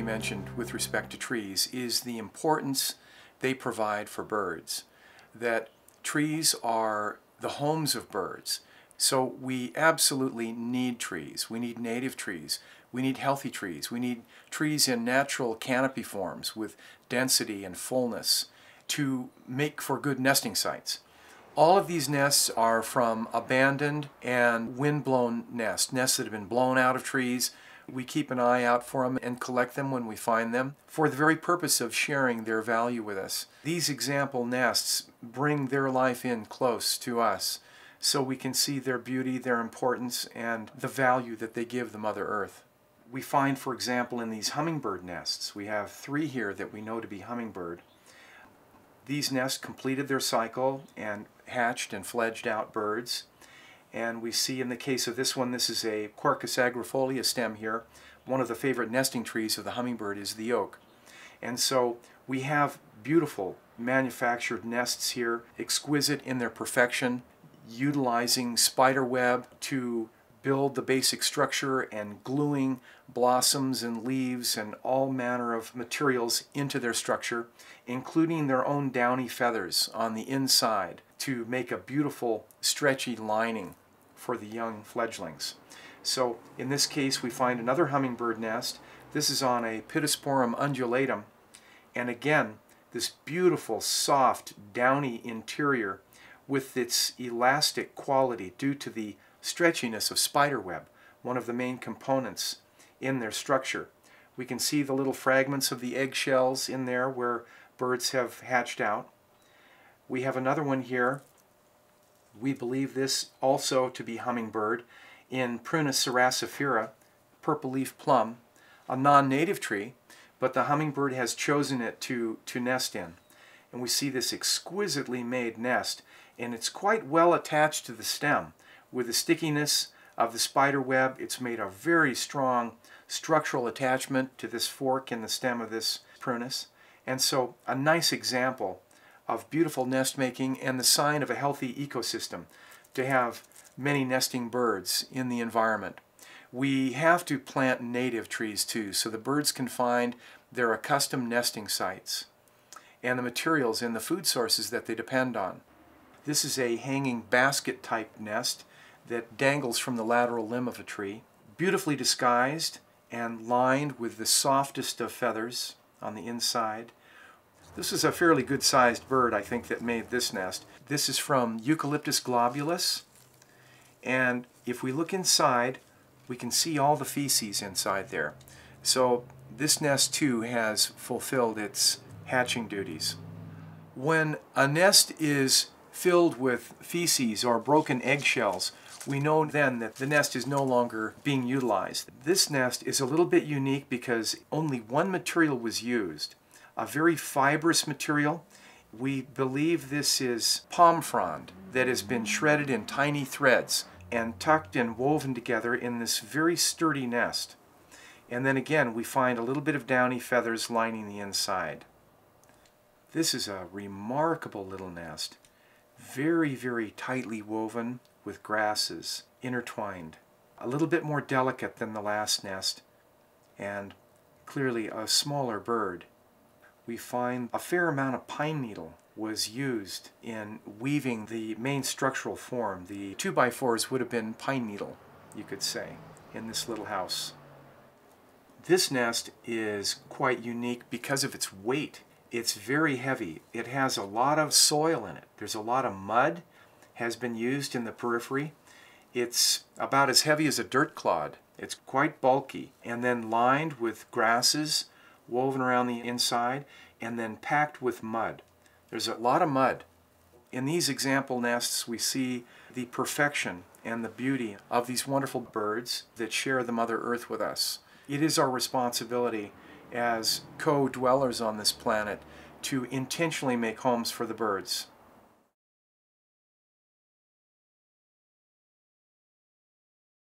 mentioned with respect to trees is the importance they provide for birds. That trees are the homes of birds. So we absolutely need trees. We need native trees. We need healthy trees. We need trees in natural canopy forms with density and fullness to make for good nesting sites. All of these nests are from abandoned and wind-blown nests that have been blown out of trees. We keep an eye out for them and collect them when we find them for the very purpose of sharing their value with us. These example nests bring their life in close to us so we can see their beauty, their importance, and the value that they give the Mother Earth. We find, for example, in these hummingbird nests, we have 3 here that we know to be hummingbird. These nests completed their cycle and hatched and fledged out birds. And we see in the case of this one, this is a Quercus agrifolia stem here. One of the favorite nesting trees of the hummingbird is the oak. And so we have beautiful manufactured nests here, exquisite in their perfection, utilizing spider web to build the basic structure and gluing blossoms and leaves and all manner of materials into their structure, including their own downy feathers on the inside to make a beautiful stretchy lining for the young fledglings. So in this case we find another hummingbird nest. This is on a Pittosporum undulatum, and again this beautiful soft downy interior with its elastic quality due to the stretchiness of spider web, one of the main components in their structure. We can see the little fragments of the eggshells in there where birds have hatched out. We have another one here. We believe this also to be hummingbird in Prune cerasifera, purple leaf plum, a non-native tree, but the hummingbird has chosen it to nest in. And we see this exquisitely made nest, and it's quite well attached to the stem. With the stickiness of the spider web, it's made a very strong structural attachment to this fork in the stem of this prunus. And so a nice example of beautiful nest making and the sign of a healthy ecosystem to have many nesting birds in the environment. We have to plant native trees too, so the birds can find their accustomed nesting sites and the materials and the food sources that they depend on. This is a hanging basket type nest that dangles from the lateral limb of a tree, beautifully disguised and lined with the softest of feathers on the inside. This is a fairly good sized bird, I think, that made this nest. This is from Eucalyptus globulus, and if we look inside we can see all the feces inside there. So this nest too has fulfilled its hatching duties. When a nest is filled with feces or broken eggshells, we know then that the nest is no longer being utilized. This nest is a little bit unique because only one material was used, a very fibrous material. We believe this is palm frond that has been shredded in tiny threads and tucked and woven together in this very sturdy nest. And then again we find a little bit of downy feathers lining the inside. This is a remarkable little nest, very, very tightly woven with grasses intertwined. A little bit more delicate than the last nest, and clearly a smaller bird. We find a fair amount of pine needle was used in weaving the main structural form. The 2x4s would have been pine needle, you could say, in this little house. This nest is quite unique because of its weight. It's very heavy. It has a lot of soil in it. There's a lot of mud has been used in the periphery. It's about as heavy as a dirt clod. It's quite bulky, and then lined with grasses woven around the inside and then packed with mud. There's a lot of mud. In these example nests we see the perfection and the beauty of these wonderful birds that share the Mother Earth with us. It is our responsibility as co-dwellers on this planet to intentionally make homes for the birds.